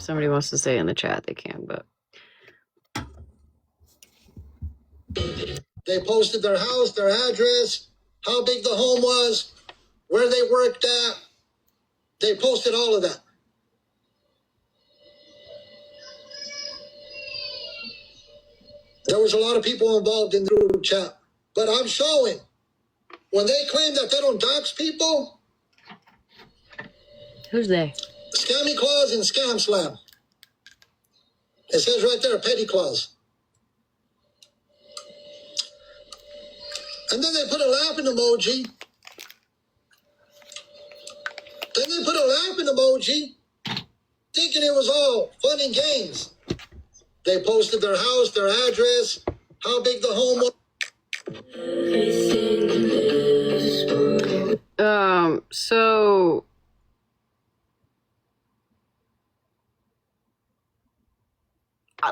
somebody wants to say in the chat, they can, but. They posted their house, their address, how big the home was, where they worked at. They posted all of that. There was a lot of people involved in the group chat. But I'm showing, when they claim that they don't dox people. Who's they? Scammy Claus and Scam Slam. It says right there, Petty Claus. And then they put a laughing emoji. Then they put a laughing emoji, thinking it was all fun and games. They posted their house, their address, how big the home was. So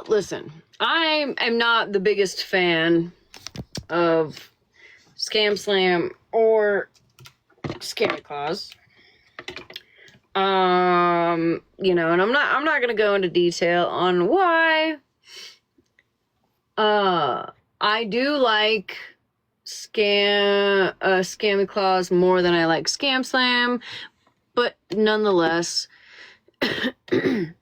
listen, I am not the biggest fan of Scam Slam or Scam Claus. You know, and I'm not gonna go into detail on why. I do like Scammy Claus more than I like Scam Slam, but nonetheless, but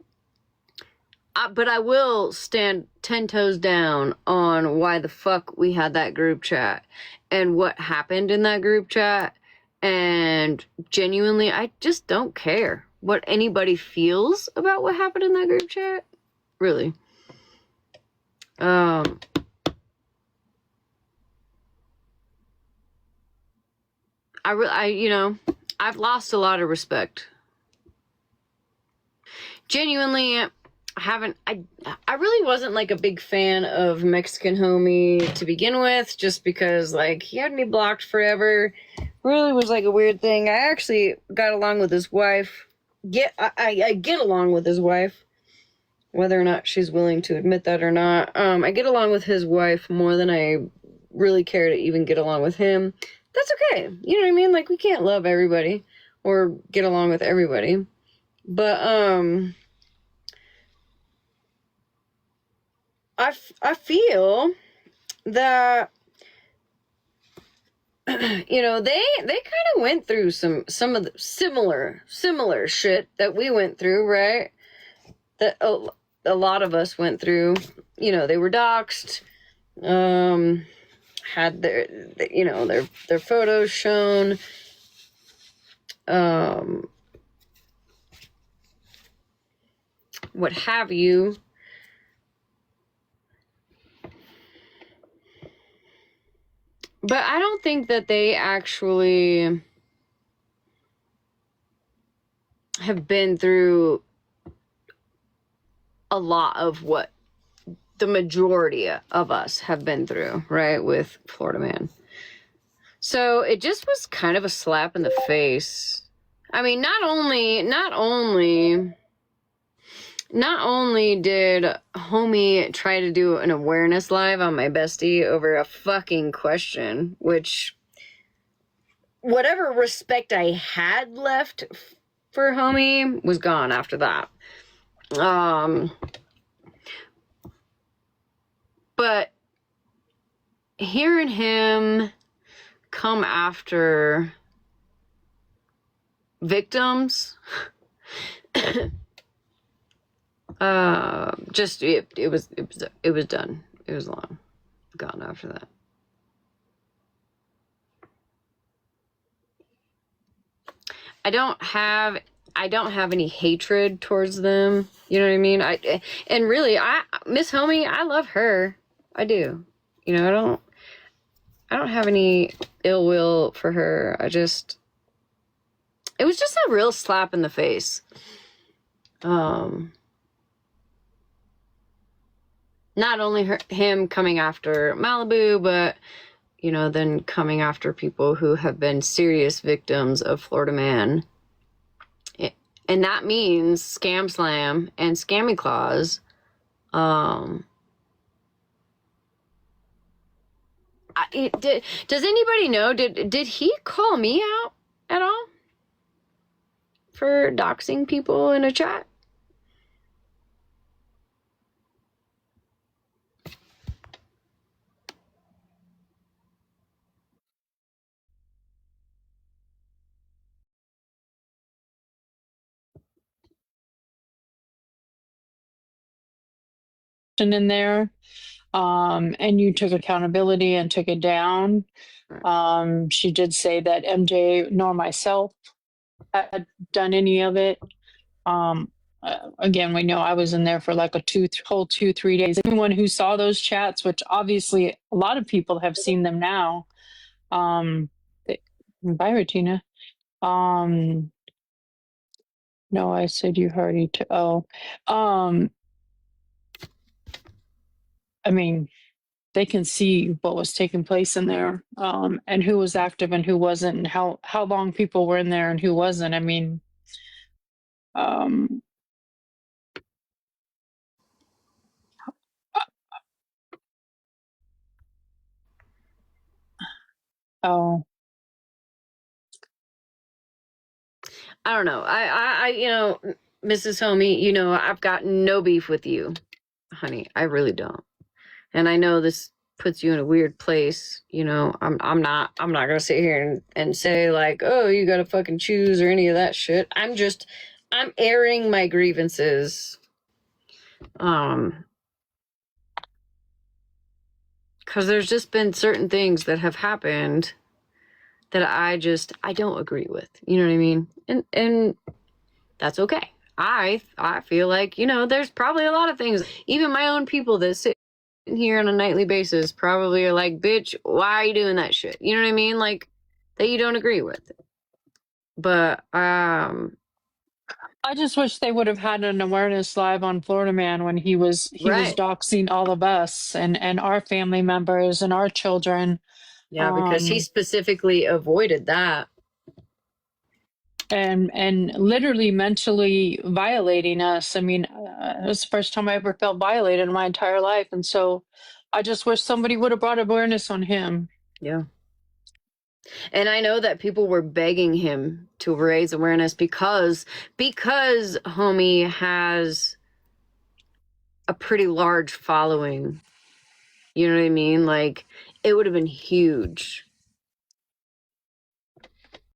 I will stand 10 toes down on why the fuck we had that group chat and what happened in that group chat. And genuinely, I just don't care what anybody feels about what happened in that group chat. Really. You know, I've lost a lot of respect. Genuinely, I really wasn't like a big fan of Mexican Homie to begin with, just because like he had me blocked forever. Really was like a weird thing. I actually got along with his wife. I get along with his wife, whether or not she's willing to admit that or not. I get along with his wife more than I really care to even get along with him. That's okay. You know what I mean? Like, we can't love everybody or get along with everybody. But, I feel that, you know, they kind of went through some of the similar shit that we went through, right? That a lot of us went through. You know, they were doxxed, had their you know, their photos shown, what have you. But I don't think that they actually have been through a lot of what the majority of us have been through, right, with Florida Man. So it just was kind of a slap in the face. I mean, not only did homie try to do an awareness live on my bestie over a fucking question, which whatever respect I had left for homie was gone after that. But hearing him come after victims, just it was done. It was long gone after that. I don't have any hatred towards them. You know what I mean? And really, Miss Homie, I love her. I do. You know, I don't have any ill will for her. It was just a real slap in the face. Not only him coming after Malibu, but, you know, then coming after people who have been serious victims of Florida Man. And that means Scam Slam and Scammy Claus. Does anybody know, did he call me out at all for doxing people in a chat? in there, and you took accountability and took it down. She did say that MJ nor myself had done any of it. Again, we know I was in there for like a whole 3 days. Anyone who saw those chats, which obviously a lot of people have seen them now. Bye, Retina. No, I said you already. I mean, they can see what was taking place in there, and who was active and who wasn't, and how long people were in there and who wasn't. I mean, oh, I don't know. Mrs. Homie, I've got no beef with you, honey. I really don't. And I know this puts you in a weird place. I'm not gonna sit here and say like, oh, you gotta fucking choose or any of that shit. I'm airing my grievances. Because there's just been certain things that have happened that I don't agree with. You know what I mean? And that's okay. I feel like, there's probably a lot of things, even my own people that sit here on a nightly basis probably are like, bitch, why are you doing that shit? You know what I mean? Like, that you don't agree with. But I just wish they would have had an awareness live on Florida Man when he was right. doxing all of us and our family members and our children. Yeah, because he specifically avoided that. And literally mentally violating us. I mean, it was the first time I ever felt violated in my entire life. And so I just wish somebody would have brought awareness on him. Yeah. And I know that people were begging him to raise awareness because homie has a pretty large following. You know what I mean? Like, it would have been huge